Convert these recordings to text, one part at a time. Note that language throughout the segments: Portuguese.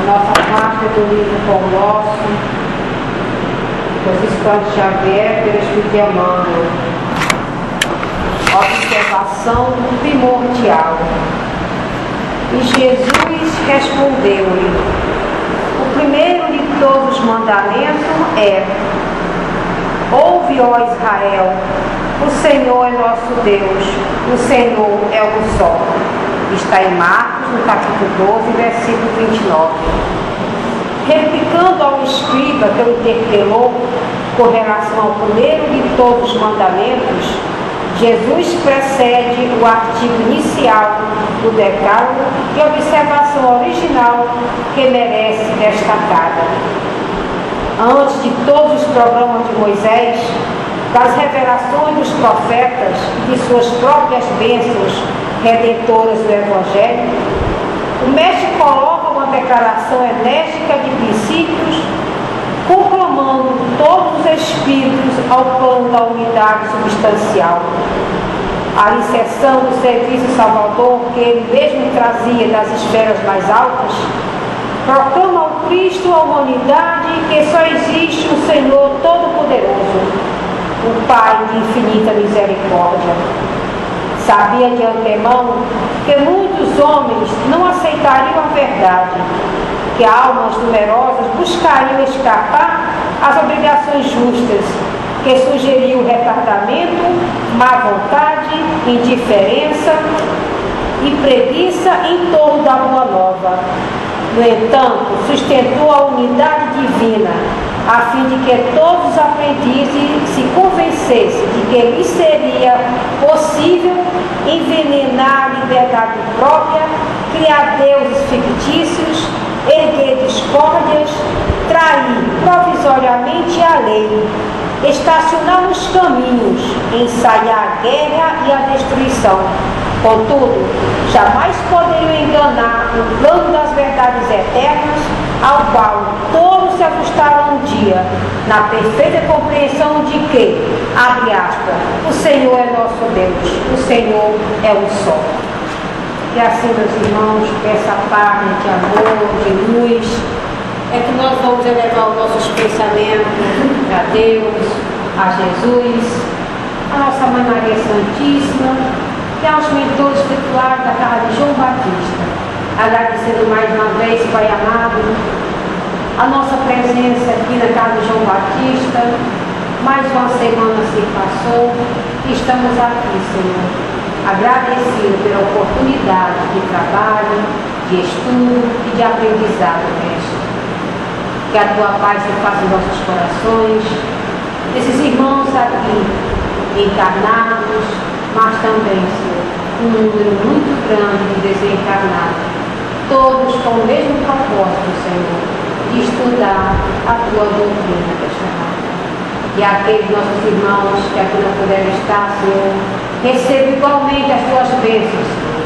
nossa pasta do livro Pão Nosso, Francisco Xavier, pelo Espírito Emmanuel. Observação primordial. E Jesus respondeu-lhe: o primeiro de todos os mandamentos é: ouve, ó Israel, o Senhor é nosso Deus, o Senhor é um só. Está em Marcos, no capítulo 12, versículo 29. Replicando ao escriba que o interpelou com relação ao primeiro de todos os mandamentos, Jesus precede o artigo inicial do decálogo e observação original que merece destacada. Antes de todos os programas de Moisés, das revelações dos profetas e de suas próprias bênçãos redentoras do Evangelho, o mestre coloca uma declaração enérgica de princípios, conclamando todos os espíritos ao plano da unidade substancial. A alicerção do serviço salvador que ele mesmo trazia das esferas mais altas, proclama ao Cristo a humanidade que só existe um Senhor Todo-Poderoso, o Pai de infinita misericórdia. Sabia de antemão que muitos homens não aceitariam a verdade, que almas numerosas buscariam escapar às obrigações justas, que sugeriam retardamento, má vontade, indiferença e preguiça em torno da Boa Nova. No entanto, sustentou a unidade divina, a fim de que todos os aprendizes se convencessem de que lhes seria possível envenenar a liberdade própria, criar deuses fictícios, erguer discórdias, trair provisoriamente a lei, estacionar nos caminhos, ensaiar a guerra e a destruição. Contudo, jamais poderiam enganar o plano das verdades eternas, ao qual todos se ajustaram um dia, na perfeita compreensão de que, abre aspas, o Senhor é nosso Deus, o Senhor é um só. E assim, meus irmãos, essa parte de amor, de luz, é que nós vamos elevar os nossos pensamentos a Deus, a Jesus, a nossa Mãe Maria Santíssima e aos mentores espirituais da casa de João Batista. Agradecendo mais uma vez, Pai amado, a nossa presença aqui na casa de João Batista. Mais uma semana se passou e estamos aqui, Senhor, agradecido pela oportunidade de trabalho, de estudo e de aprendizado, Mestre. Que a Tua paz se faça em nossos corações, esses irmãos aqui, encarnados, mas também, Senhor, um número muito grande de desencarnados, todos com o mesmo propósito, Senhor, de estudar a Tua doutrina cristã. E aqueles nossos irmãos que aqui não puderam estar, Senhor, recebam igualmente as Tuas bênçãos, Senhor.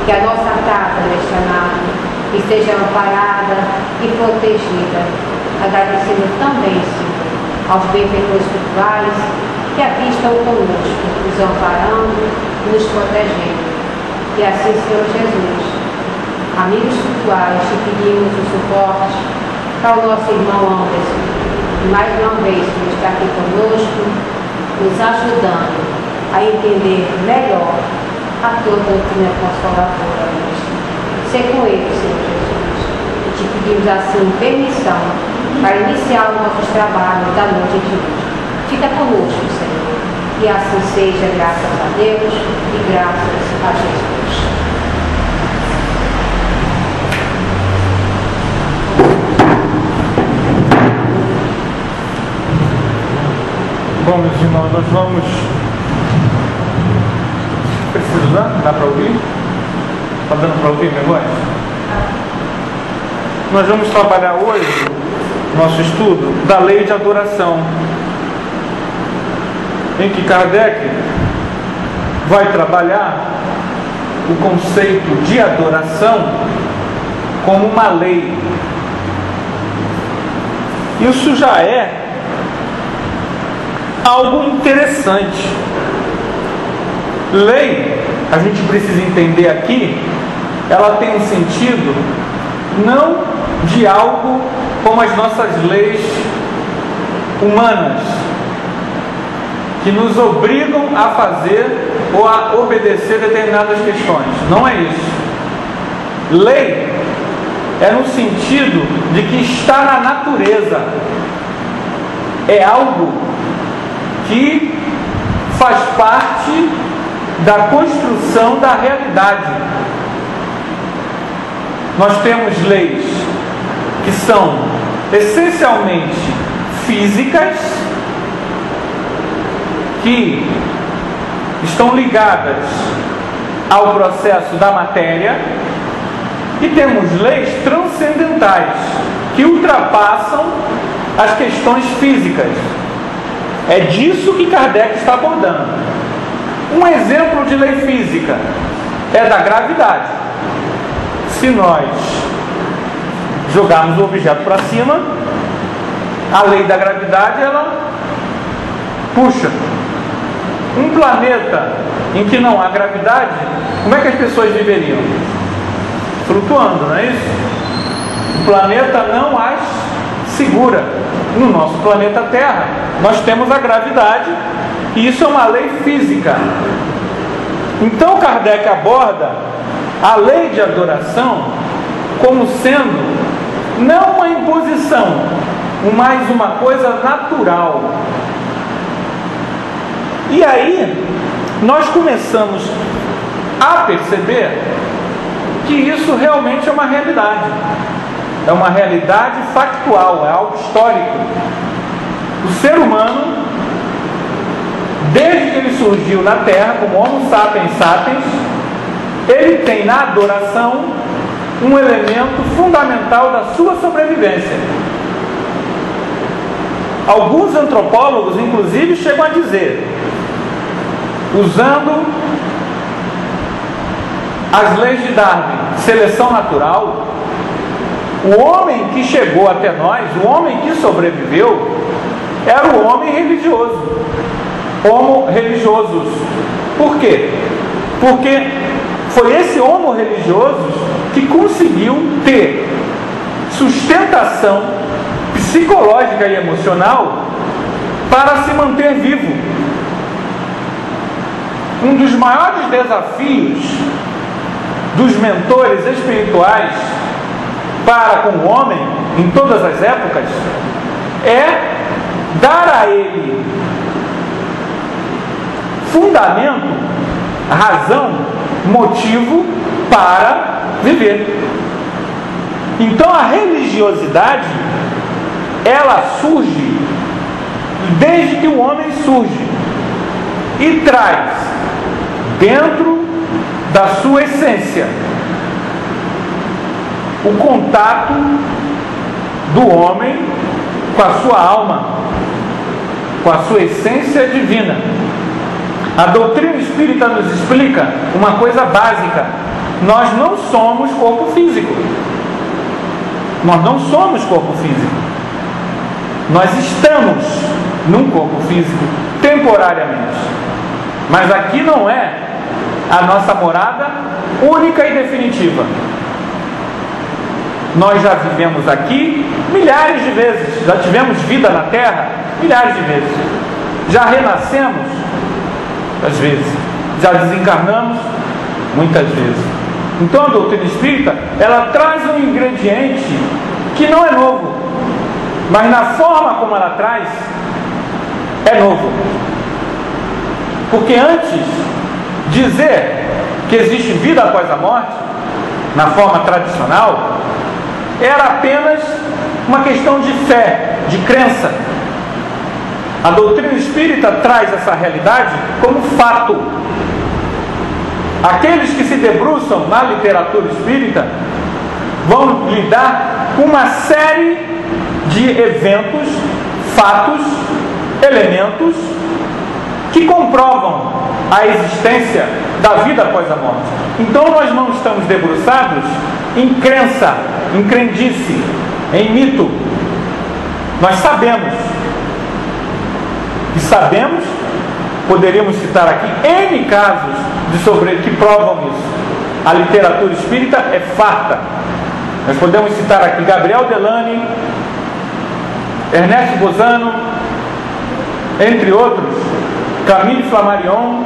Que a nossa casa, neste amado, esteja amparada e protegida, agradecendo também, Senhor, aos benfeitores espirituais que aqui estão conosco, nos amparando e nos protegendo. E assim, Senhor Jesus, amigos espirituais, te pedimos o suporte para o nosso irmão Anderson, que mais uma vez está aqui conosco, nos ajudando a entender melhor a Tua doutrina consoladora, Mestre. Ser com ele, Senhor Jesus. E te pedimos assim permissão para iniciar os nossos trabalhos da noite de hoje. Fica conosco, Senhor. E assim seja, graças a Deus e graças a Jesus. Bom, meus irmãos, nós vamos... Precisa dar? Dá para ouvir? Está dando para ouvir minha voz? Nós vamos trabalhar hoje, nosso estudo, da lei de adoração, em que Kardec vai trabalhar o conceito de adoração como uma lei. Isso já é algo interessante. Lei, a gente precisa entender aqui, ela tem um sentido não de algo como as nossas leis humanas, que nos obrigam a fazer ou a obedecer determinadas questões. Não é isso. Lei é no sentido de que está na natureza. É algo que faz parte da construção da realidade. Nós temos leis que são essencialmente físicas, que estão ligadas ao processo da matéria, e temos leis transcendentais que ultrapassam as questões físicas. É disso que Kardec está abordando. Um exemplo de lei física é da gravidade. Se nós jogarmos o objeto para cima, a lei da gravidade, ela puxa. Um planeta em que não há gravidade, como é que as pessoas viveriam? Flutuando, não é isso? O planeta não as segura. No nosso planeta Terra, nós temos a gravidade, e isso é uma lei física. Então Kardec aborda a lei de adoração como sendo não uma imposição, mas uma coisa natural. E aí nós começamos a perceber que isso realmente é uma realidade. É uma realidade factual, é algo histórico. O ser humano, desde que ele surgiu na Terra como Homo sapiens sapiens, ele tem na adoração um elemento fundamental da sua sobrevivência. Alguns antropólogos, inclusive, chegam a dizer, usando as leis de Darwin, seleção natural, o homem que chegou até nós, o homem que sobreviveu, era o homem religioso, homo religiosos. Por quê? Porque foi esse homo religioso que conseguiu ter sustentação psicológica e emocional para se manter vivo. Um dos maiores desafios dos mentores espirituais para com o homem, em todas as épocas, é dar a ele fundamento, razão, motivo para viver. Então a religiosidade, ela surge desde que o homem surge e traz dentro da sua essência o contato do homem com a sua alma, com a sua essência divina. A doutrina espírita nos explica uma coisa básica: nós não somos corpo físico. Nós não somos corpo físico. Nós estamos num corpo físico temporariamente, mas aqui não é a nossa morada única e definitiva. Nós já vivemos aqui milhares de vezes, já tivemos vida na Terra milhares de vezes, já renascemos às vezes, já desencarnamos muitas vezes. Então a doutrina espírita, ela traz um ingrediente que não é novo, mas na forma como ela traz é novo. Porque antes, dizer que existe vida após a morte, na forma tradicional, era apenas uma questão de fé, de crença. A doutrina espírita traz essa realidade como fato. Aqueles que se debruçam na literatura espírita vão lidar com uma série de eventos, fatos, elementos que comprovam a existência da vida após a morte. Então nós não estamos debruçados em crença, em crendice, em mito. Nós sabemos. E sabemos, poderíamos citar aqui N casos que provam isso. A literatura espírita é farta Nós podemos citar aqui Gabriel Delany, Ernesto Bozano, entre outros, Camille Flammarion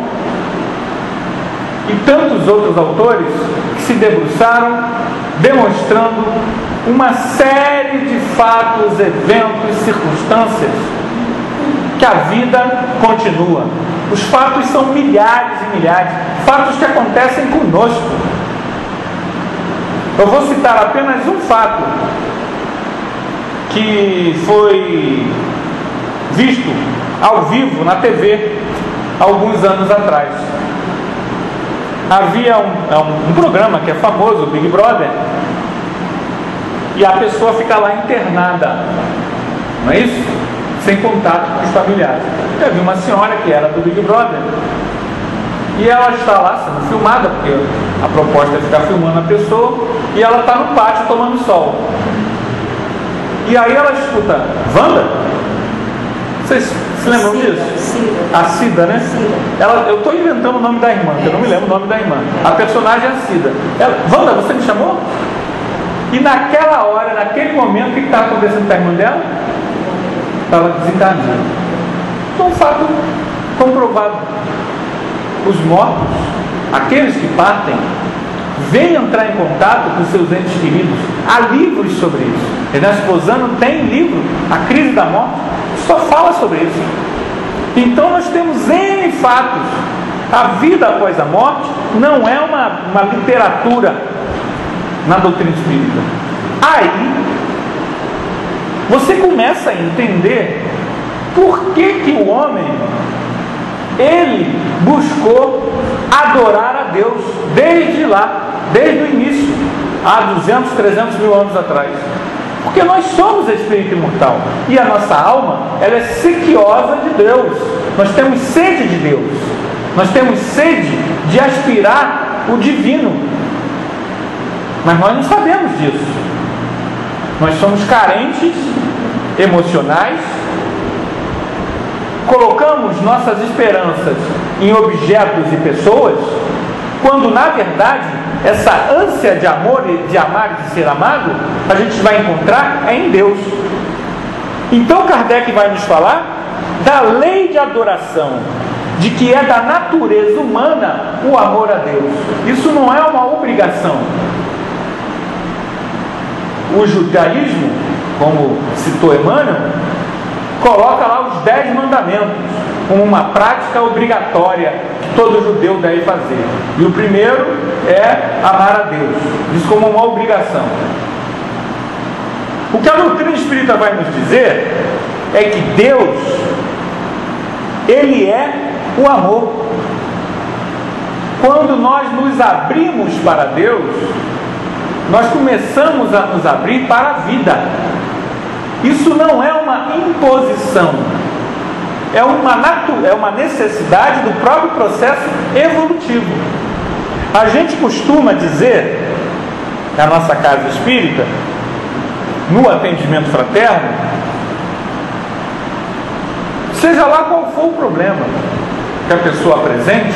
e tantos outros autores que se debruçaram demonstrando uma série de fatos, eventos, circunstâncias que a vida continua. Os fatos são milhares e milhares, fatos que acontecem conosco. Eu vou citar apenas um fato que foi visto ao vivo na TV alguns anos atrás. Havia um programa que é famoso, o Big Brother, e a pessoa fica lá internada, não é isso? Sem contato com os familiares. Eu vi uma senhora que era do Big Brother e ela está lá sendo filmada, porque a proposta é ficar filmando a pessoa, e ela está no pátio tomando sol. E aí ela escuta: Wanda? Vocês se lembram disso? Cida. A Cida, né? Cida. Eu estou inventando o nome da irmã, eu não me lembro o nome da irmã. A personagem é a Cida. Wanda, você me chamou? E naquela hora, naquele momento, o que estava acontecendo com a irmã dela? Estava desencarnada. Então, um fato comprovado. Os mortos, aqueles que partem, vêm entrar em contato com seus entes queridos. Há livros sobre isso. Ernesto Bozano tem livro, A Crise da Morte, só fala sobre isso. Então nós temos N fatos. A vida após a morte não é uma literatura na doutrina espírita. Aí você começa a entender por que o homem ele buscou adorar a Deus desde lá, desde o início, há 200, 300 mil anos atrás. Porque nós somos espírito imortal e a nossa alma, ela é sequiosa de Deus. Nós temos sede de Deus, nós temos sede de aspirar o divino, mas nós não sabemos disso. Nós somos carentes emocionais, colocamos nossas esperanças em objetos e pessoas, quando na verdade essa ânsia de amor, de amar e de ser amado, a gente vai encontrar em Deus. Então Kardec vai nos falar da lei de adoração, de que é da natureza humana o amor a Deus. Isso não é uma obrigação. O judaísmo, como citou Emmanuel, coloca lá os 10 mandamentos como uma prática obrigatória que todo judeu deve fazer. E o primeiro é amar a Deus, isso como uma obrigação. O que a doutrina espírita vai nos dizer é que Deus, Ele é o amor. Quando nós nos abrimos para Deus, nós começamos a nos abrir para a vida. Isso não é uma imposição, é uma necessidade do próprio processo evolutivo. A gente costuma dizer, na nossa casa espírita, no atendimento fraterno, seja lá qual for o problema que a pessoa apresente,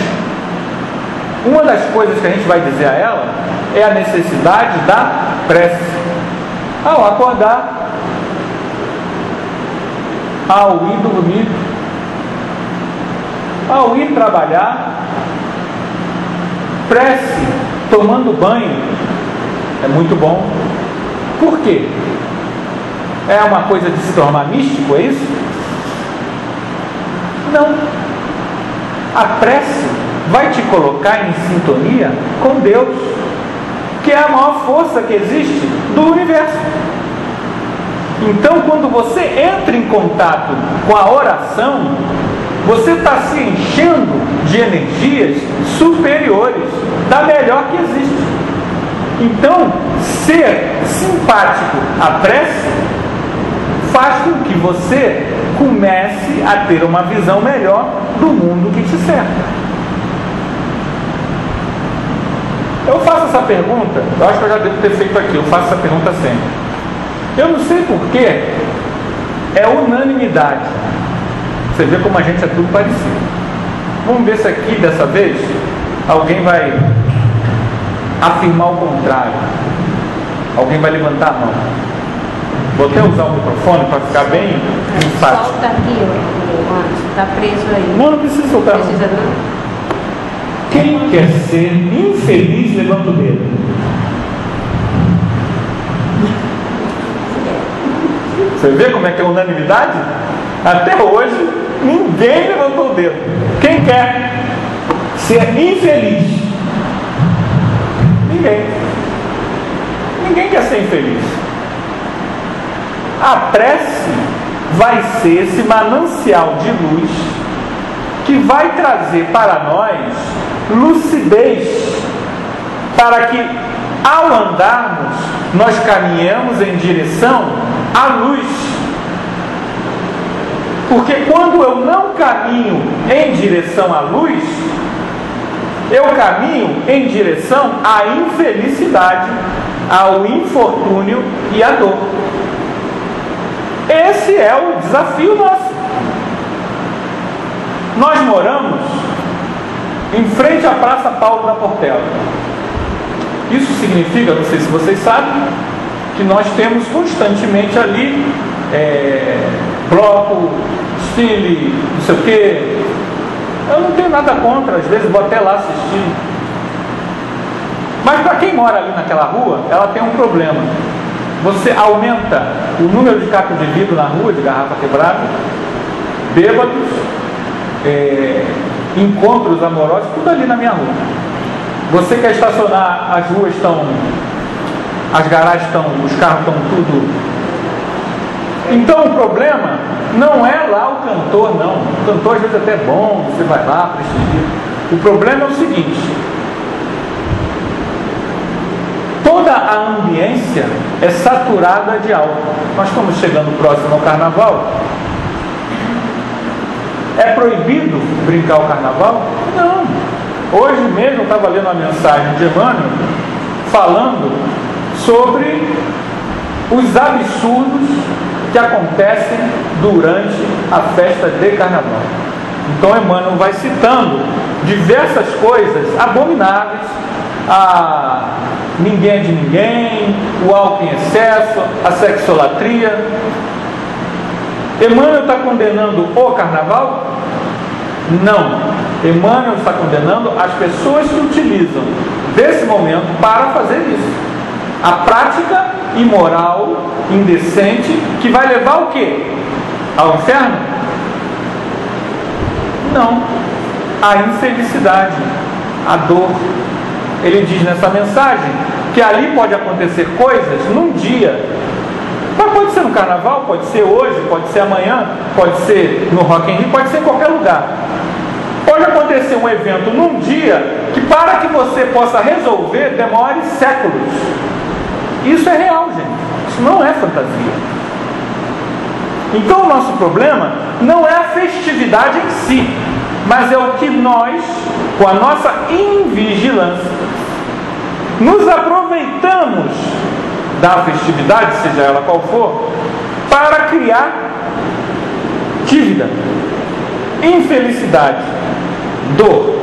uma das coisas que a gente vai dizer a ela é a necessidade da prece. Ao acordar, ao ir dormir, ao ir trabalhar, prece, tomando banho, é muito bom. Por quê? É uma coisa de se tornar místico, é isso? Não. A prece vai te colocar em sintonia com Deus, que é a maior força que existe do universo. Então, quando você entra em contato com a oração, você está se enchendo de energias superiores, da melhor que existe. Então, ser simpático à prece faz com que você comece a ter uma visão melhor do mundo que te cerca. Eu faço essa pergunta, eu acho que eu já devo ter feito aqui, eu faço essa pergunta sempre. Eu não sei porquê, é unanimidade. Você vê como a gente é tudo parecido. Vamos ver se aqui, dessa vez, alguém vai afirmar o contrário. Alguém vai levantar a mão. Vou até usar o microfone para ficar bem enfático. Solta aqui, ó. Está preso aí. Não, não precisa soltar. Precisa não? Quem quer ser infeliz, levanta o dedo. Você vê como é que é unanimidade? Até hoje, ninguém levantou o dedo. Quem quer ser infeliz? Ninguém. Ninguém quer ser infeliz. A prece vai ser esse manancial de luz que vai trazer para nós lucidez, para que ao andarmos nós caminhemos em direção à luz. Porque quando eu não caminho em direção à luz, eu caminho em direção à infelicidade, ao infortúnio e à dor. Esse é o desafio nosso. Nós moramos em frente à Praça Paulo da Portela. Isso significa, não sei se vocês sabem, que nós temos constantemente ali bloco, desfile, não sei o quê. Eu não tenho nada contra, às vezes vou até lá assistir. Mas para quem mora ali naquela rua, ela tem um problema. Você aumenta o número de cacos de vidro na rua, de garrafa quebrada, bêbados, encontros amorosos, tudo ali na minha rua. Você quer estacionar, as ruas estão, as garagens estão, os carros estão tudo. Então o problema não é lá o cantor, não. O cantor às vezes até é bom, você vai lá, prestigia. O problema é o seguinte: toda a ambiência é saturada de álcool. Nós estamos chegando próximo ao carnaval. É proibido brincar o carnaval? Não. Hoje mesmo eu estava lendo uma mensagem de Emmanuel falando sobre os absurdos que acontecem durante a festa de carnaval. Então Emmanuel vai citando diversas coisas abomináveis, a ninguém é de ninguém, o álcool em excesso, a sexolatria. Emmanuel está condenando o carnaval? Não. Emmanuel está condenando as pessoas que utilizam desse momento para fazer isso. A prática imoral, indecente, que vai levar o quê? Ao inferno? Não. A infelicidade, a dor. Ele diz nessa mensagem que ali pode acontecer coisas num dia. Mas pode ser no carnaval, pode ser hoje, pode ser amanhã, pode ser no Rock in Rio, pode ser em qualquer lugar. Pode acontecer um evento num dia que, para que você possa resolver, demore séculos. Isso é real, gente. Isso não é fantasia. Então o nosso problema não é a festividade em si, mas é o que nós, com a nossa invigilância, nos aproveitamos da festividade, seja ela qual for, para criar dívida, infelicidade, dor.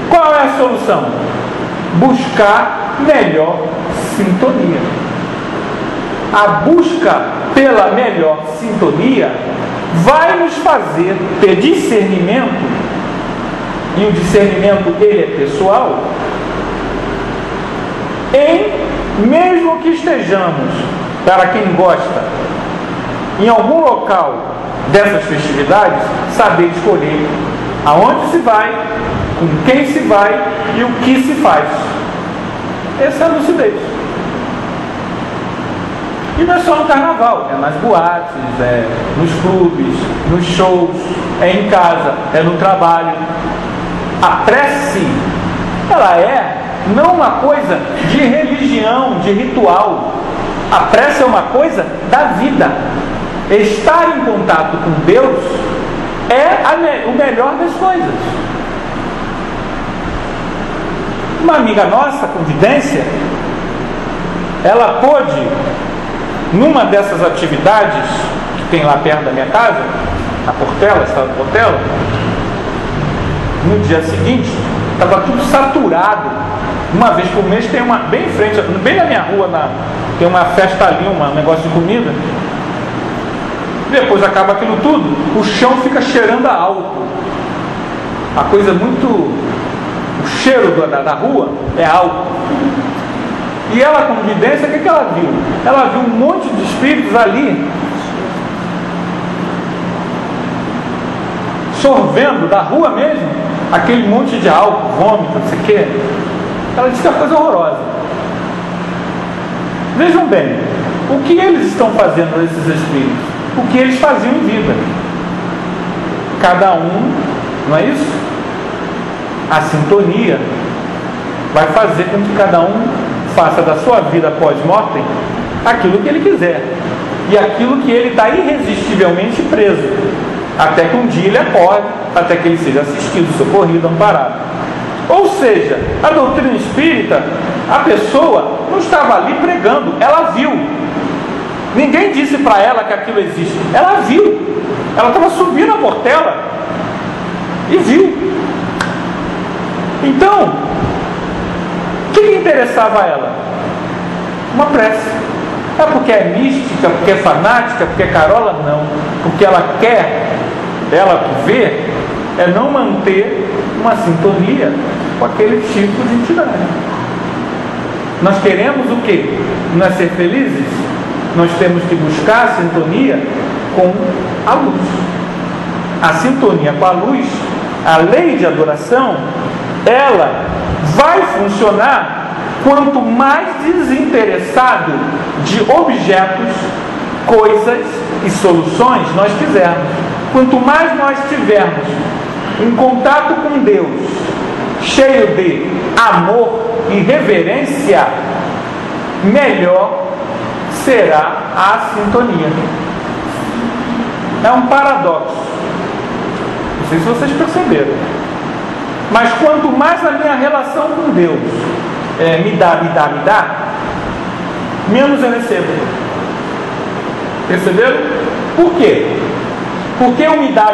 Qual é a solução? Buscar melhor sintonia. A busca pela melhor sintonia vai nos fazer ter discernimento, e o discernimento ele é pessoal, mesmo que estejamos, para quem gosta, em algum local dessas festividades, saber escolher aonde se vai, com quem se vai e o que se faz. Essa é a lucidez. E não é só no carnaval, é nas boates, é nos clubes, nos shows, é em casa, é no trabalho. A prece, ela é não uma coisa de religião, de ritual. A prece é uma coisa da vida. Estar em contato com Deus é o melhor das coisas. Uma amiga nossa, com vidência, ela pôde, numa dessas atividades que tem lá perto da minha casa, a Portela, estado de Portela, no dia seguinte, estava tudo saturado. Uma vez por mês tem uma, bem em frente, bem na minha rua, tem uma festa ali, um negócio de comida. Depois acaba aquilo tudo, o chão fica cheirando a álcool. A coisa muito... O cheiro da rua é álcool. E ela, com evidência, o que ela viu? Ela viu um monte de espíritos ali, sorvendo da rua mesmo, aquele monte de álcool, vômito, não sei o quê. Ela disse que é uma coisa horrorosa. Vejam bem, o que eles estão fazendo, esses espíritos? O que eles faziam em vida. Cada um, não é isso? A sintonia vai fazer com que cada um faça da sua vida pós-mortem aquilo que ele quiser. E aquilo que ele está irresistivelmente preso. Até que um dia ele acorde, até que ele seja assistido, socorrido, amparado. Ou seja, a doutrina espírita, a pessoa não estava ali pregando, ela viu. Ninguém disse para ela que aquilo existe. Ela viu. Ela estava subindo a portela e viu. Então, o que interessava a ela? Uma prece. É porque é mística, porque é fanática, porque é carola? Não. Porque ela quer, ela que vê, é não manter uma sintonia com aquele tipo de entidade. Nós queremos o quê? Não é ser felizes? Nós temos que buscar a sintonia com a luz. A sintonia com a luz, a lei de adoração, ela vai funcionar quanto mais desinteressado de objetos, coisas e soluções nós quisermos. Quanto mais nós tivermos um contato com Deus cheio de amor e reverência, melhor será a sintonia. É um paradoxo. Não sei se vocês perceberam. Mas quanto mais a minha relação com Deus me dá, menos eu recebo. Perceberam? Por quê? Porque o me dá,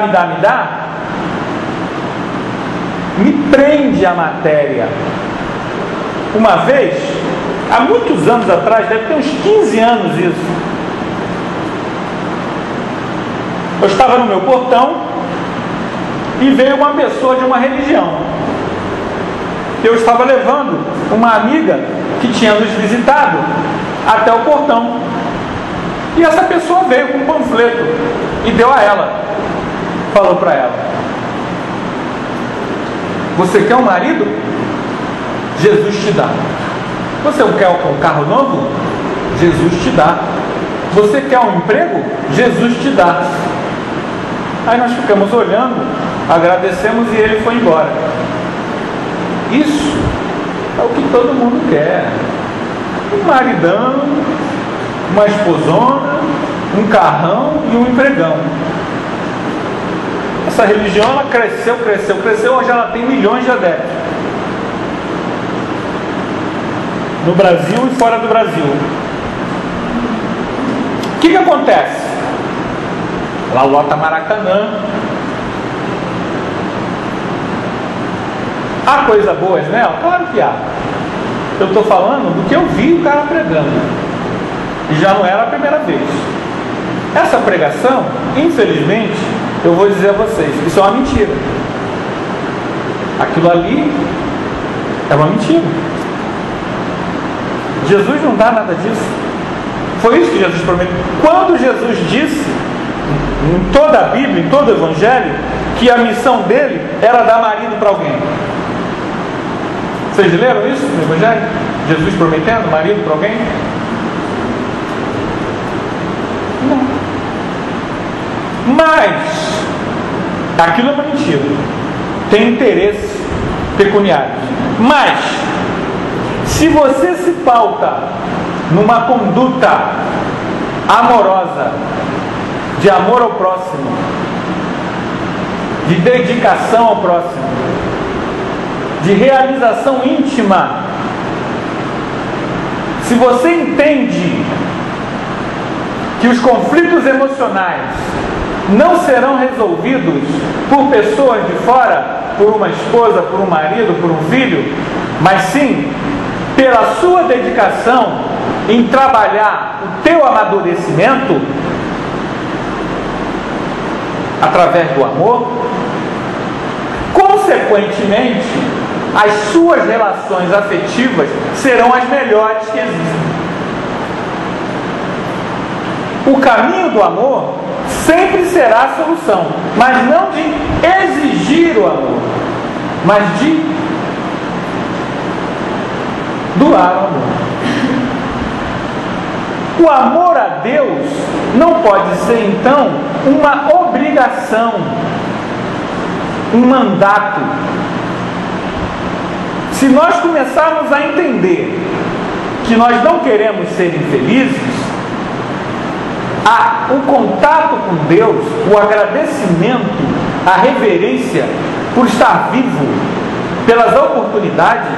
me prende a matéria. Uma vez, há muitos anos atrás, deve ter uns 15 anos isso, eu estava no meu portão e veio uma pessoa de uma religião. Eu estava levando uma amiga que tinha nos visitado até o portão. E essa pessoa veio com um panfleto e deu a ela. Falou para ela: você quer um marido? Jesus te dá. Você quer um carro novo? Jesus te dá. Você quer um emprego? Jesus te dá. Aí nós ficamos olhando, agradecemos e ele foi embora. Isso é o que todo mundo quer. Um maridão, uma esposona, um carrão e um empregão. Essa religião, ela cresceu, hoje ela tem milhões de adeptos. No Brasil e fora do Brasil. O que acontece? Ela lota Maracanã. Há coisas boas nela? Claro que há. Eu estou falando do que eu vi o cara pregando. E já não era a primeira vez. Essa pregação, infelizmente, eu vou dizer a vocês, isso é uma mentira. Aquilo ali é uma mentira. Jesus não dá nada disso. Foi isso que Jesus prometeu. Quando Jesus disse, em toda a Bíblia, em todo o Evangelho, que a missão dele era dar marido para alguém. Vocês leram isso no Evangelho? Jesus prometendo marido para alguém? Não. Mas aquilo é uma mentira. Tem interesse pecuniário. Mas se você se pauta numa conduta amorosa, de amor ao próximo, de dedicação ao próximo, de realização íntima, se você entende que os conflitos emocionais não serão resolvidos por pessoas de fora, por uma esposa, por um marido, por um filho, mas sim pela sua dedicação em trabalhar o teu amadurecimento através do amor, consequentemente, as suas relações afetivas serão as melhores que existem. O caminho do amor sempre será a solução, mas não de exigir o amor, mas de doar o amor. O amor a Deus não pode ser, então, uma obrigação, um mandato. Se nós começarmos a entender que nós não queremos ser infelizes, o contato com Deus, o agradecimento, a reverência por estar vivo, pelas oportunidades,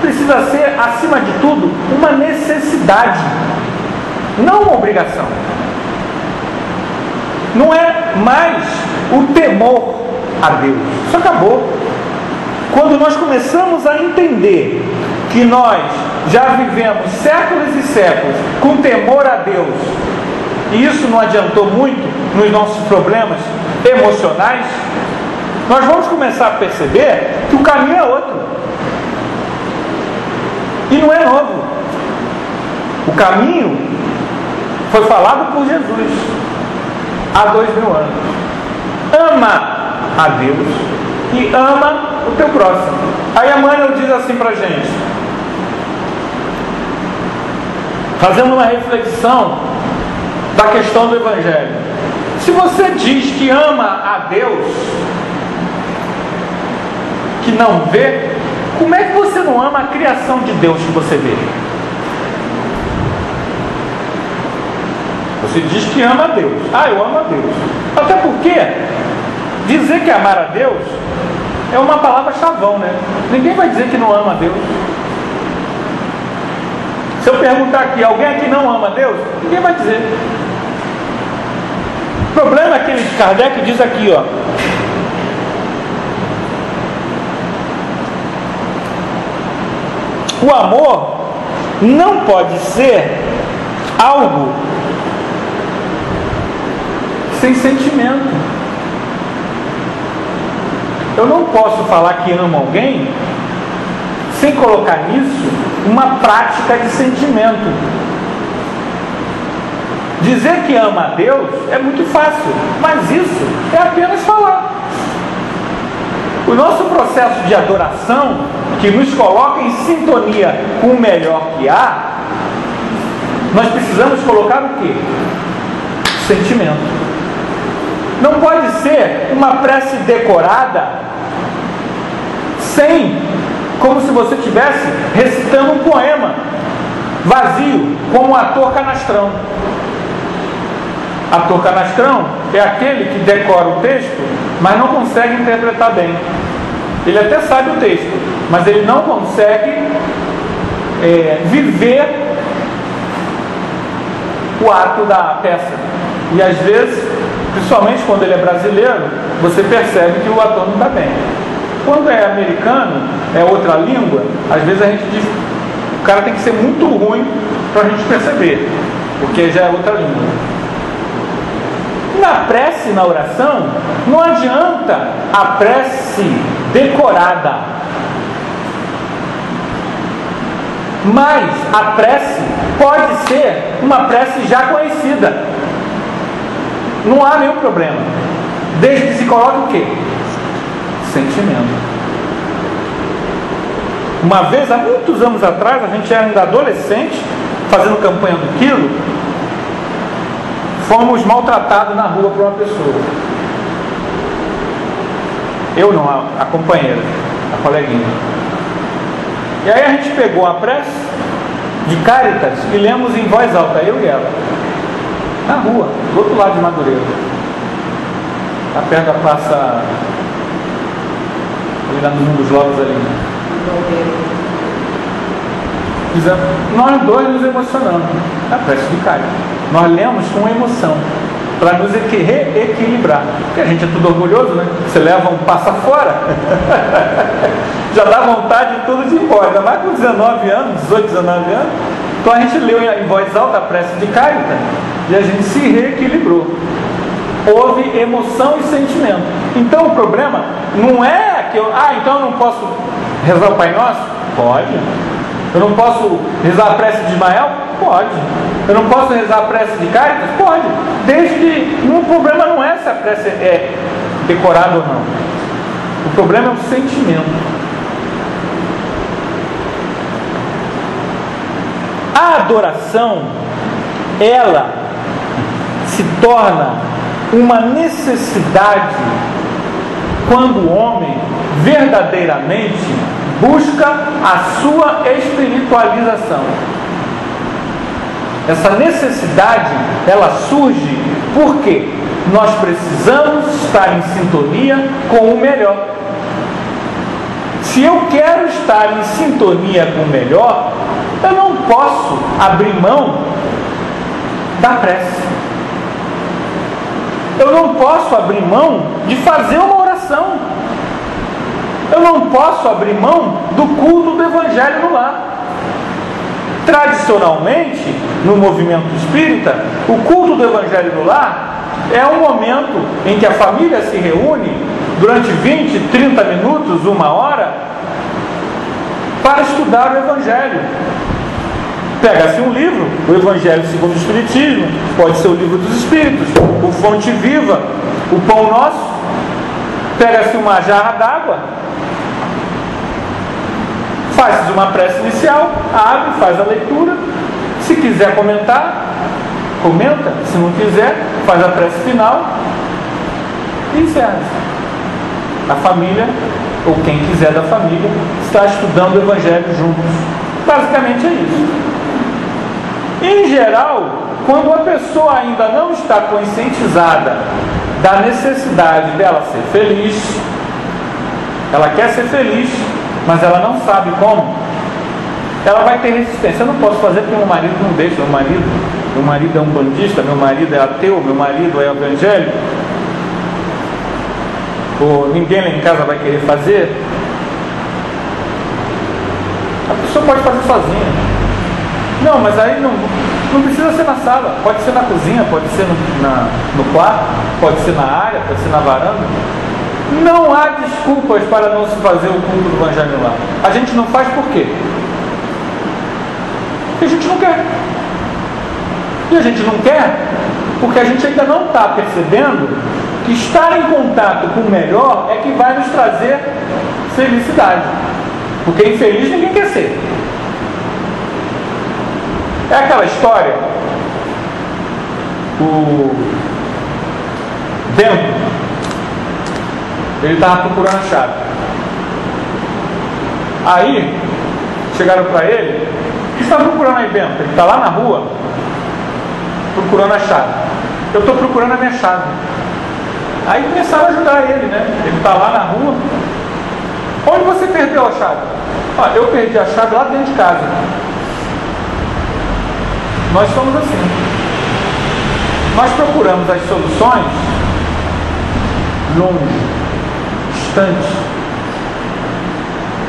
precisa ser, acima de tudo, uma necessidade, não uma obrigação. Não é mais o temor a Deus. Isso acabou. Quando nós começamos a entender que nós já vivemos séculos e séculos com temor a Deus, e isso não adiantou muito nos nossos problemas emocionais, nós vamos começar a perceber que o caminho é outro. E não é novo. O caminho foi falado por Jesus há 2000 anos. Ama a Deus e ama o teu próximo. Aí Emmanuel diz assim pra gente, fazendo uma reflexão da questão do Evangelho. Se você diz que ama a Deus, que não vê, como é que você não ama a criação de Deus que você vê? Você diz que ama a Deus. Eu amo a Deus. Até porque dizer que amar a Deus é uma palavra chavão, né? Ninguém vai dizer que não ama a Deus. Se eu perguntar aqui, alguém aqui não ama a Deus? Ninguém vai dizer. O problema é aquele de Kardec diz aqui, ó. O amor não pode ser algo sem sentimento. Eu não posso falar que amo alguém sem colocar nisso uma prática de sentimento. Dizer que ama a Deus é muito fácil, mas isso é apenas falar. O nosso processo de adoração, que nos coloca em sintonia com o melhor que há, nós precisamos colocar o quê? Sentimento. Não pode ser uma prece decorada sem, como se você estivesse recitando um poema vazio, como um ator canastrão. Ator canastrão é aquele que decora o texto, mas não consegue interpretar bem. Ele até sabe o texto, mas ele não consegue viver o ato da peça. E às vezes, principalmente quando ele é brasileiro, você percebe que o ator não está bem. Quando é americano, é outra língua, às vezes a gente diz, o cara tem que ser muito ruim para a gente perceber, porque já é outra língua. Na prece, na oração, não adianta a prece decorada, mas a prece pode ser uma prece já conhecida. Não há nenhum problema, desde que se coloque o quê? Sentimento. Uma vez, há muitos anos atrás, a gente era ainda adolescente, fazendo campanha do quilo, fomos maltratados na rua por uma pessoa. Eu não, a companheira, a coleguinha. E aí a gente pegou a prece de Cáritas e lemos em voz alta, eu e ela, na rua, do outro lado de Madureira, lá perto da praça, ali na Mundo dos Lobos ali. Nós dois nos emocionamos, a prece de Cáritas. Nós lemos com emoção, para nos reequilibrar. Porque a gente é tudo orgulhoso, né? Você leva um passa fora, já dá vontade de tudo de ir embora. Ainda mais com 19 anos, 18, 19 anos, Então a gente leu em voz alta a prece de Carita e a gente se reequilibrou. Houve emoção e sentimento. Então o problema não é que então eu não posso rezar o Pai Nosso? Pode. Eu não posso rezar a prece de Ismael? Pode. Eu não posso rezar a prece de Caritas? Pode. Desde que o problema não é se a prece é decorada ou não. O problema é o sentimento. A adoração, ela se torna uma necessidade quando o homem verdadeiramente busca a sua espiritualização. Essa necessidade, ela surge porque nós precisamos estar em sintonia com o melhor. Se eu quero estar em sintonia com o melhor, eu não posso abrir mão da prece. Eu não posso abrir mão de fazer uma oração. Eu não posso abrir mão do culto do Evangelho no lar. Tradicionalmente, no movimento espírita, o culto do Evangelho no lar é um momento em que a família se reúne durante 20, 30 minutos, 1 hora, para estudar o Evangelho. Pega-se um livro, o Evangelho segundo o Espiritismo, pode ser o Livro dos Espíritos, o Fonte Viva, o Pão Nosso, pega-se uma jarra d'água, faz uma prece inicial, abre, faz a leitura, se quiser comentar, comenta, se não quiser, faz a prece final e encerra-se. A família, ou quem quiser da família, está estudando o Evangelho juntos. Basicamente é isso. Em geral, quando a pessoa ainda não está conscientizada da necessidade dela ser feliz, ela quer ser feliz, mas ela não sabe como, ela vai ter resistência. Eu não posso fazer porque meu marido não deixa. Meu marido é um bandista, meu marido é ateu, meu marido é evangélico, ou ninguém lá em casa vai querer fazer. A pessoa pode fazer sozinha. Não, mas aí não precisa ser na sala, pode ser na cozinha, pode ser no quarto, pode ser na área, pode ser na varanda. Não há desculpas para não se fazer o culto do Evangelho lá. A gente não faz por quê? Porque a gente não quer. E a gente não quer porque a gente ainda não está percebendo que estar em contato com o melhor é que vai nos trazer felicidade. Porque infeliz ninguém quer ser. É aquela história, o Bento, ele estava procurando a chave. Aí, chegaram para ele: o que você está procurando aí, Bento? Ele está lá na rua, procurando a chave. Eu estou procurando a minha chave. Aí começaram a ajudar ele, né? Ele está lá na rua. Onde você perdeu a chave? Eu perdi a chave lá dentro de casa. Nós somos assim. Nós procuramos as soluções longe, distante.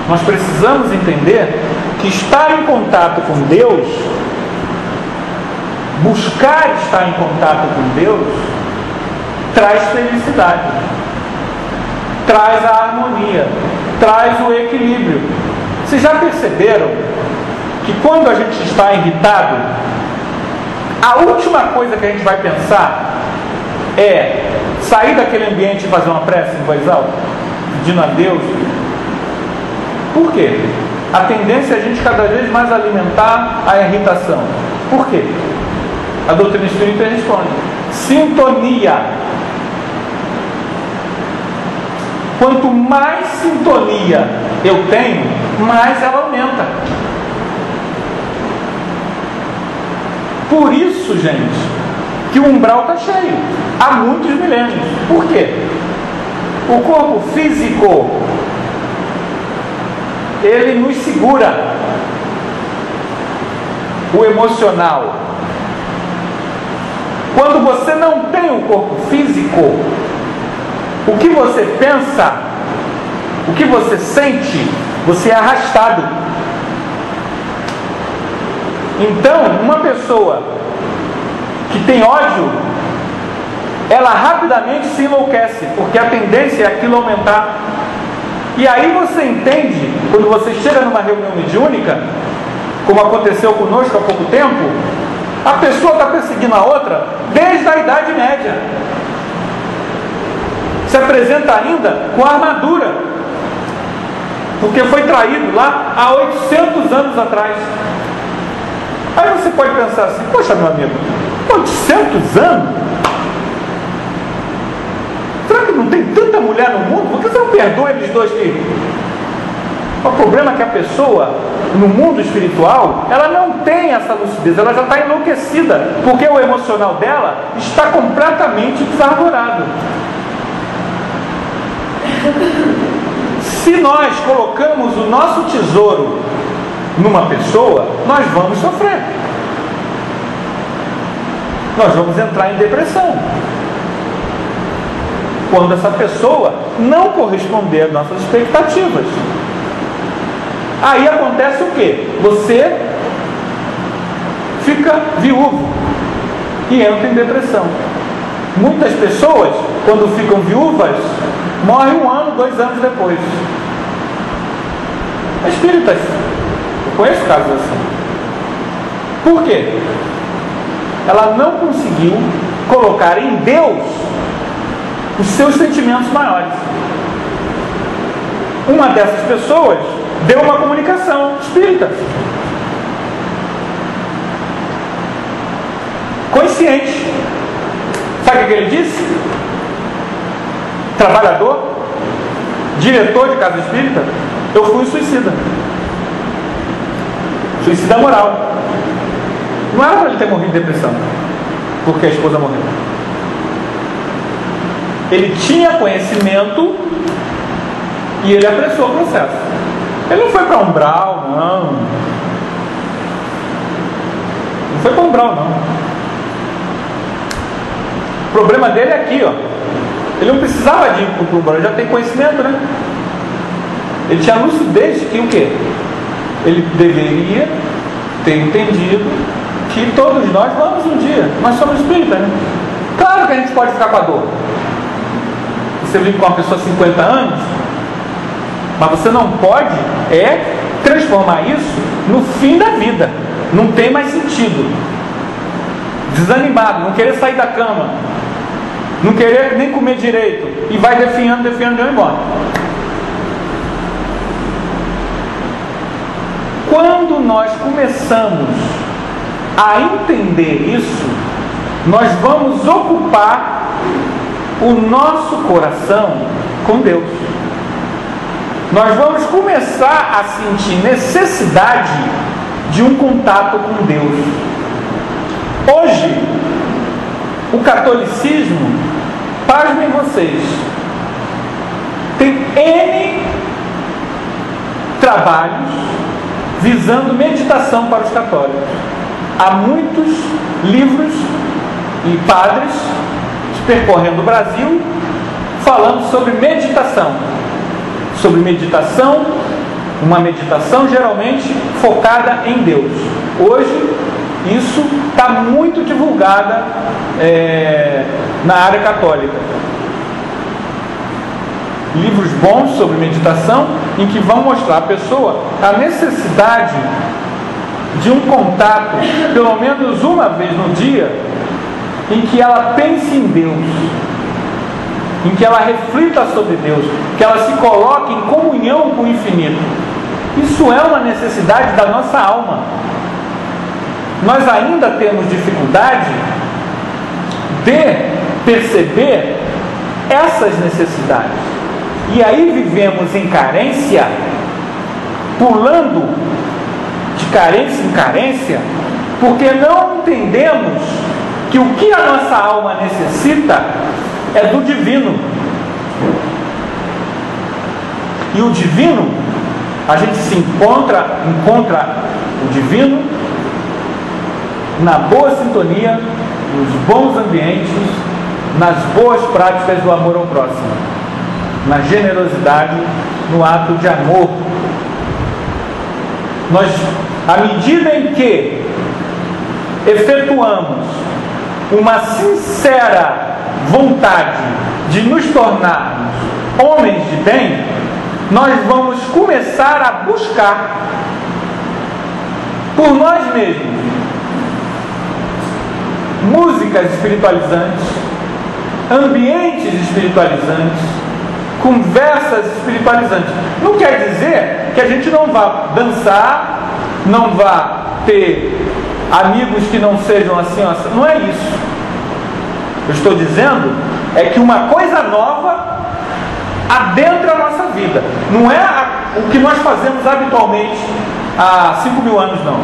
Nós precisamos entender que estar em contato com Deus, buscar estar em contato com Deus, traz felicidade, traz a harmonia, traz o equilíbrio. Vocês já perceberam que quando a gente está irritado, a última coisa que a gente vai pensar é sair daquele ambiente e fazer uma prece em voz alta, pedindo a Deus? Por quê? A tendência é a gente cada vez mais alimentar a irritação. Por quê? A doutrina espírita responde: sintonia. Quanto mais sintonia eu tenho, mais ela aumenta. Por isso, gente, que o umbral está cheio há muitos milênios. Por quê? O corpo físico, ele nos segura. O emocional, quando você não tem o corpo físico, o que você pensa, o que você sente, você é arrastado. Então, uma pessoa que tem ódio, ela rapidamente se enlouquece, porque a tendência é aquilo aumentar. E aí você entende, quando você chega numa reunião mediúnica, como aconteceu conosco há pouco tempo, a pessoa está perseguindo a outra desde a Idade Média. Se apresenta ainda com armadura, porque foi traído lá há 800 anos atrás. Aí você pode pensar assim: poxa, meu amigo, 800 anos? Será que não tem tanta mulher no mundo? Por que você não perdoa eles dois que... O problema é que a pessoa, no mundo espiritual, ela não tem essa lucidez, ela já está enlouquecida, porque o emocional dela está completamente desarvorado. Se nós colocamos o nosso tesouro numa pessoa, nós vamos sofrer. Nós vamos entrar em depressão quando essa pessoa não corresponder às nossas expectativas. Aí acontece o quê? Você fica viúvo e entra em depressão. Muitas pessoas, quando ficam viúvas, morrem 1 ano, 2 anos depois. Espíritas, eu conheço casos assim. Por quê? Ela não conseguiu colocar em Deus os seus sentimentos maiores. Uma dessas pessoas deu uma comunicação espírita, consciente. Sabe o que ele disse? Trabalhador, diretor de casa espírita, eu fui suicida. Suicida moral. Não era para ele ter morrido de depressão, porque a esposa morreu. Ele tinha conhecimento e ele apressou o processo. Ele não foi para umbral, não. Não foi para umbral, não. O problema dele é aqui, ó. Ele não precisava de ir para o umbral, ele já tem conhecimento, né? Ele tinha lucidez de que o quê? Ele deveria ter entendido que todos nós vamos um dia. Nós somos espíritas, né? Claro que a gente pode ficar com a dor. Você vive com uma pessoa de 50 anos, mas você não pode transformar isso no fim da vida. Não tem mais sentido. Desanimado, não querer sair da cama, não querer nem comer direito, e vai definhando e vai embora. Quando nós começamos a entender isso, nós vamos ocupar o nosso coração com Deus. Nós vamos começar a sentir necessidade de um contato com Deus. Hoje, o catolicismo, pasmem vocês, tem N trabalhos visando meditação para os católicos. Há muitos livros e padres percorrendo o Brasil falando sobre meditação. Sobre meditação, uma meditação geralmente focada em Deus. Hoje, isso está muito divulgada na área católica. Livros bons sobre meditação, em que vão mostrar à pessoa a necessidade de um contato, pelo menos uma vez no dia, em que ela pense em Deus, em que ela reflita sobre Deus, que ela se coloque em comunhão com o infinito. Isso é uma necessidade da nossa alma. Nós ainda temos dificuldade de perceber essas necessidades. E aí vivemos em carência, pulando de carência em carência, porque não entendemos que o que a nossa alma necessita é do divino. E o divino, a gente se encontra o divino na boa sintonia, nos bons ambientes, nas boas práticas do amor ao próximo, na generosidade, no ato de amor. À medida em que efetuamos uma sincera vontade de nos tornarmos homens de bem, nós vamos começar a buscar por nós mesmos músicas espiritualizantes, ambientes espiritualizantes, conversas espiritualizantes. Não quer dizer que a gente não vá dançar, não vá ter amigos que não sejam assim, assim. Não é isso. Eu estou dizendo é que uma coisa nova adentra a nossa vida. Não é o que nós fazemos habitualmente há 5.000 anos, não.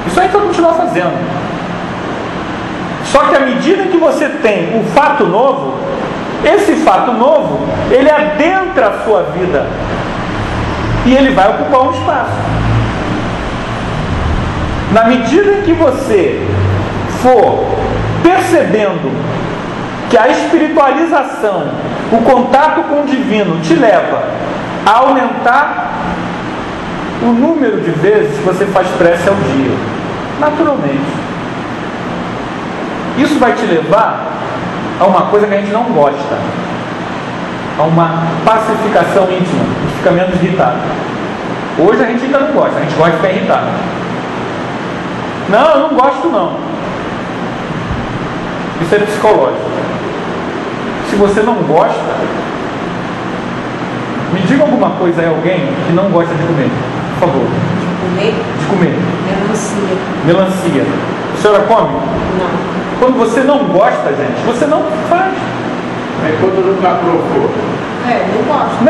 Isso aí vai continuar fazendo. Só que à medida que você tem um fato novo, esse fato novo, ele adentra a sua vida e ele vai ocupar um espaço. Na medida em que você for percebendo que a espiritualização, o contato com o divino te leva a aumentar o número de vezes que você faz prece ao dia, naturalmente, isso vai te levar a uma coisa que a gente não gosta, a uma pacificação íntima, a gente fica menos irritado. Hoje a gente ainda não gosta, a gente gosta de ficar irritado. Não, eu não gosto não. Isso é psicológico. Se você não gosta, me diga alguma coisa aí, alguém que não gosta de comer, por favor. De comer? De comer. Melancia. Melancia. A senhora come? Não. Quando você não gosta, gente, você não faz. É quando nunca provou. Não gosto.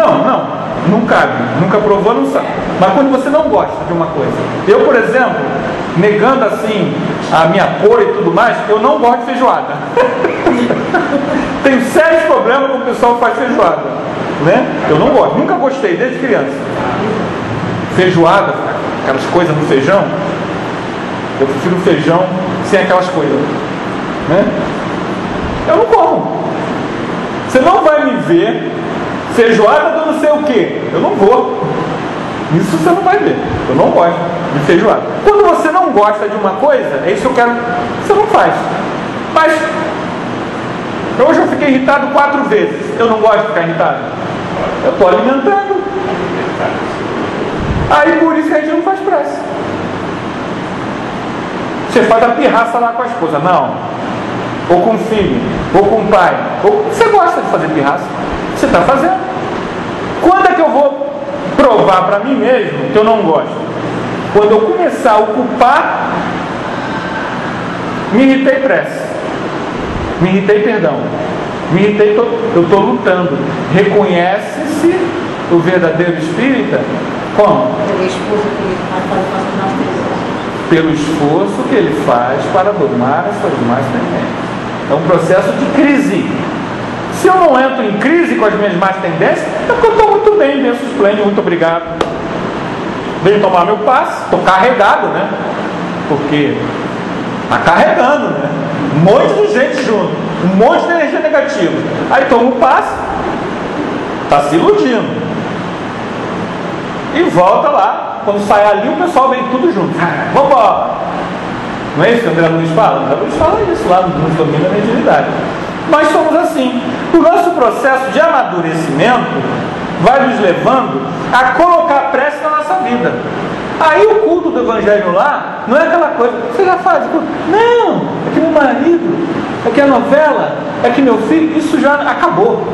Não cabe. Nunca provou, não sabe. Mas quando você não gosta de uma coisa. Eu, por exemplo, negando assim a minha cor e tudo mais, eu não gosto de feijoada. Tenho sérios problemas com o pessoal que faz feijoada, né? Eu não gosto, nunca gostei desde criança. Feijoada, aquelas coisas no feijão, eu prefiro feijão sem aquelas coisas, né? Eu não como. Você não vai me ver feijoada do não sei o que. Eu não vou. Isso você não vai ver. Eu não gosto de feijoada. Quando você não gosta de uma coisa, é isso que eu quero. Você não faz. Mas hoje eu fiquei irritado 4 vezes. Eu não gosto de ficar irritado. Eu estou alimentando. Aí por isso que a gente não faz prece. Você faz a pirraça lá com a esposa. Não. Ou com o filho. Ou com o pai. Você gosta de fazer pirraça. Você está fazendo. Quando é que eu vou provar para mim mesmo que eu não gosto? Quando eu começar a ocupar, me irritei prece. Me irritei perdão. Me irritei, eu estou lutando. Reconhece-se o verdadeiro espírita como? Pelo esforço que ele faz para domar as suas más tendências. É um processo de crise. Se eu não entro em crise com as minhas más tendências, é porque eu estou muito bem, benço esplêndido, muito obrigado. Venho tomar meu passe, estou carregado, né? Porque está carregando, né? Um monte de gente junto, um monte de energia negativa. Aí toma o passe, está se iludindo. E volta lá, quando sai ali, o pessoal vem tudo junto. Vamos embora. Não é isso que o André Luiz fala? O André Luiz fala isso lá no domínio da mediunidade. Nós somos assim. O nosso processo de amadurecimento vai nos levando a colocar prece na nossa vida. Aí o culto do evangelho lá não é aquela coisa, você já faz o culto? Não, é que meu marido, é que a novela, é que meu filho, isso já acabou.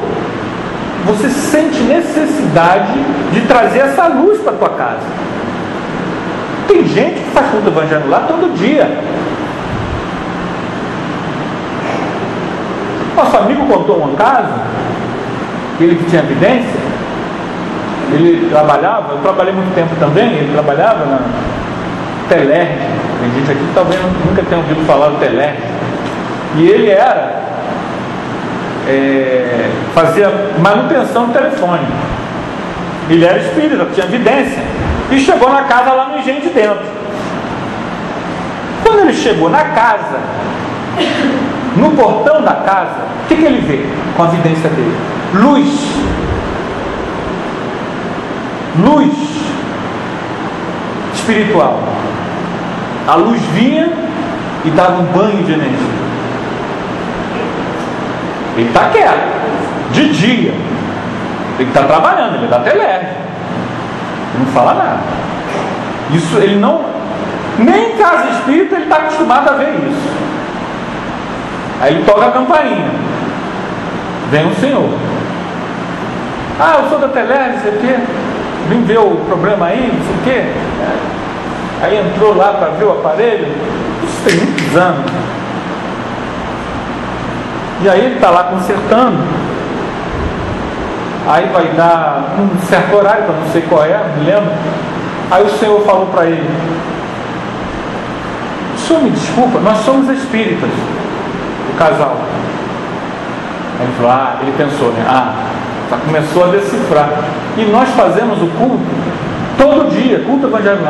Você sente necessidade de trazer essa luz para a tua casa. Tem gente que faz culto do evangelho lá todo dia. Nosso amigo contou um caso, ele que tinha evidência, ele trabalhava, eu trabalhei muito tempo também, ele trabalhava na Telerge, tem gente aqui que talvez nunca tenha ouvido falar do Telerge, e ele fazia manutenção do telefone, ele era espírita, tinha evidência, e chegou na casa lá no Engenho de Dentro. Quando ele chegou na casa, no portão da casa, o que ele vê com a evidência dele? Luz. Luz espiritual. A luz vinha e dava um banho de energia. Ele está quieto, de dia. Ele está trabalhando, ele dá telérgico. Não fala nada. Isso ele não... Nem em casa espírita ele está acostumado a ver isso. Aí ele toca a campainha. Vem um senhor. Ah, eu sou da telérgica, não sei o quê. Vim ver o problema aí, não sei o quê. Aí entrou lá para ver o aparelho. Isso tem muitos anos. E aí ele está lá consertando. Aí vai dar um certo horário, para não sei qual é, me lembro. Aí o senhor falou para ele: o senhor me desculpa, nós somos espíritas, o casal. Aí ele falou, ele pensou, né? Já começou a decifrar. E nós fazemos o culto todo dia, culto evangélico.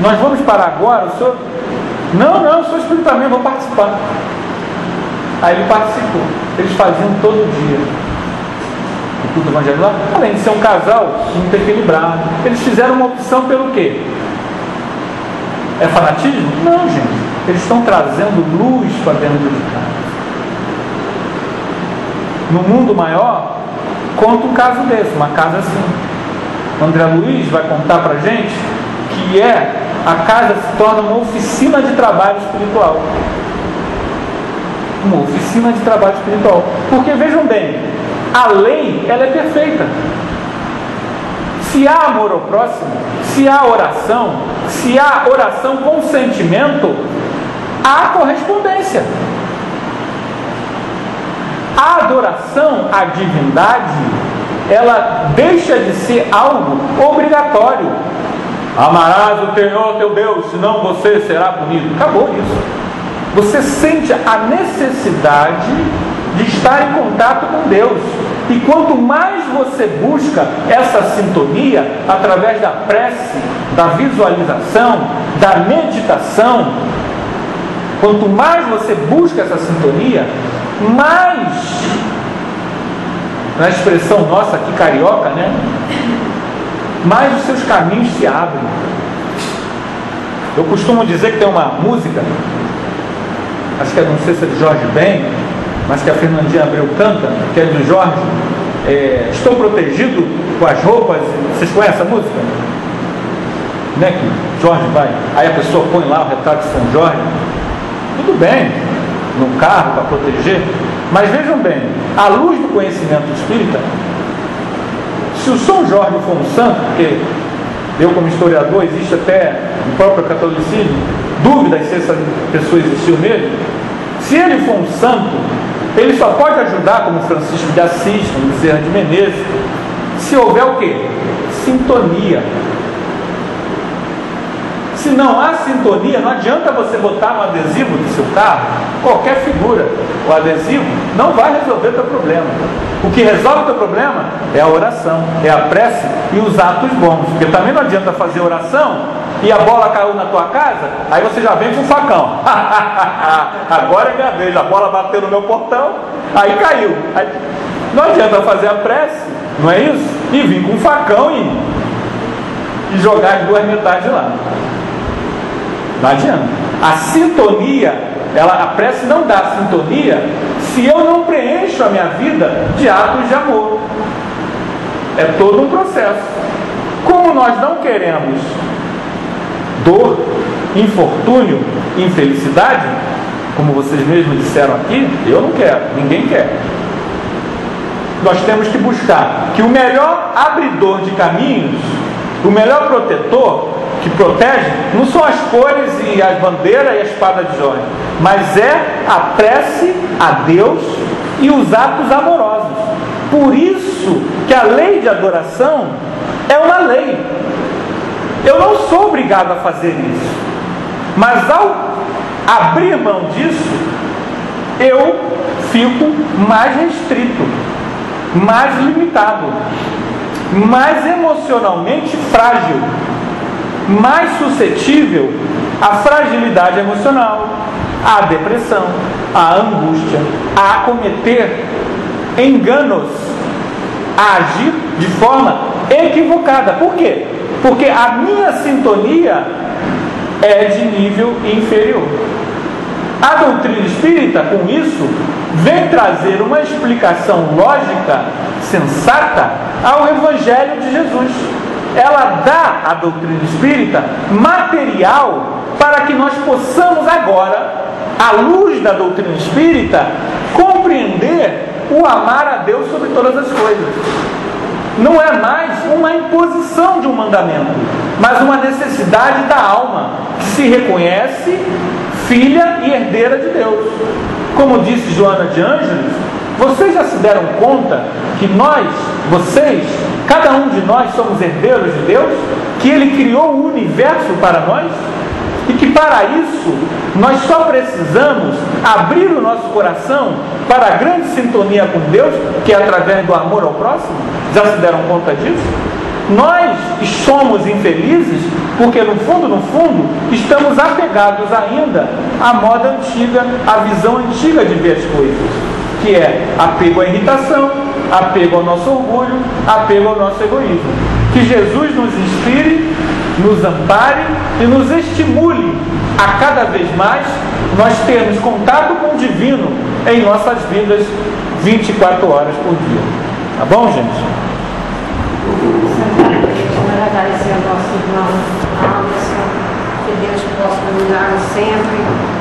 Nós vamos parar agora, o senhor... Não, eu sou espírita também, vou participar. Aí ele participou. Eles faziam todo dia o culto evangélico lá. Além de ser um casal muito equilibrado, eles fizeram uma opção pelo quê? É fanatismo? Não, gente. Eles estão trazendo luz para dentro de casa. No mundo maior, conta um caso desse, uma casa assim. O André Luiz vai contar para a gente que a casa se torna uma oficina de trabalho espiritual. Uma oficina de trabalho espiritual. Porque vejam bem, a lei, ela é perfeita. Se há amor ao próximo, se há oração com sentimento, há correspondência. A adoração à divindade, ela deixa de ser algo obrigatório. Amarás o Senhor teu Deus, senão você será punido. Acabou isso. Você sente a necessidade de estar em contato com Deus. E quanto mais você busca essa sintonia, através da prece, da visualização, da meditação, quanto mais você busca essa sintonia, mais, na expressão nossa aqui carioca, né? Mais os seus caminhos se abrem. Eu costumo dizer que tem uma música, acho que não sei se é de Jorge Ben, mas que a Fernandinha Abreu canta, que é do Jorge. Estou protegido com as roupas. Vocês conhecem essa música? Né? Que Jorge vai, aí a pessoa põe lá o retrato de São Jorge. Tudo bem, no carro para proteger, mas vejam bem, à luz do conhecimento espírita, se o São Jorge for um santo, porque eu como historiador, existe até no próprio catolicismo dúvidas se essa pessoa existiu mesmo. Se ele for um santo, ele só pode ajudar como Francisco de Assis, como Bezerra de Menezes, se houver o quê? Sintonia. Se não há sintonia, não adianta você botar no adesivo do seu carro qualquer figura. O adesivo não vai resolver o teu problema. O que resolve o teu problema é a oração, é a prece e os atos bons. Porque também não adianta fazer oração e a bola caiu na tua casa, aí você já vem com o facão. Agora é minha vez, a bola bateu no meu portão, aí caiu. Aí, não adianta fazer a prece, não é isso? E vir com o facão e jogar as duas metades lá. Não adianta. A sintonia, a prece não dá sintonia se eu não preencho a minha vida de atos de amor. É todo um processo. Como nós não queremos dor, infortúnio, infelicidade, como vocês mesmos disseram aqui, eu não quero, ninguém quer. Nós temos que buscar que o melhor abridor de caminhos, o melhor protetor que protege, não são as cores e as bandeiras e a espada de Jorge, mas é a prece a Deus e os atos amorosos. Por isso que a lei de adoração é uma lei. Eu não sou obrigado a fazer isso, mas ao abrir mão disso, eu fico mais restrito, mais limitado, mais emocionalmente frágil, mais suscetível à fragilidade emocional, à depressão, à angústia, a cometer enganos, a agir de forma equivocada. Por quê? Porque a minha sintonia é de nível inferior. A doutrina espírita, com isso, vem trazer uma explicação lógica, sensata, ao Evangelho de Jesus. Ela dá à doutrina espírita material para que nós possamos agora, à luz da doutrina espírita, compreender o amar a Deus sobre todas as coisas. Não é mais uma imposição de um mandamento, mas uma necessidade da alma, que se reconhece filha e herdeira de Deus. Como disse Joana de Ângeles, vocês já se deram conta que nós, vocês, cada um de nós somos herdeiros de Deus? Que Ele criou o universo para nós? E que para isso nós só precisamos abrir o nosso coração para a grande sintonia com Deus, que é através do amor ao próximo? Já se deram conta disso? Nós somos infelizes porque no fundo, estamos apegados ainda à moda antiga, à visão antiga de ver as coisas, que é apego à irritação, apego ao nosso orgulho, apego ao nosso egoísmo. Que Jesus nos inspire, nos ampare e nos estimule a cada vez mais nós termos contato com o divino em nossas vidas 24 horas por dia. Tá bom, gente? Quero agradecer ao nosso irmão Anderson, que Deus possa iluminá-lo sempre.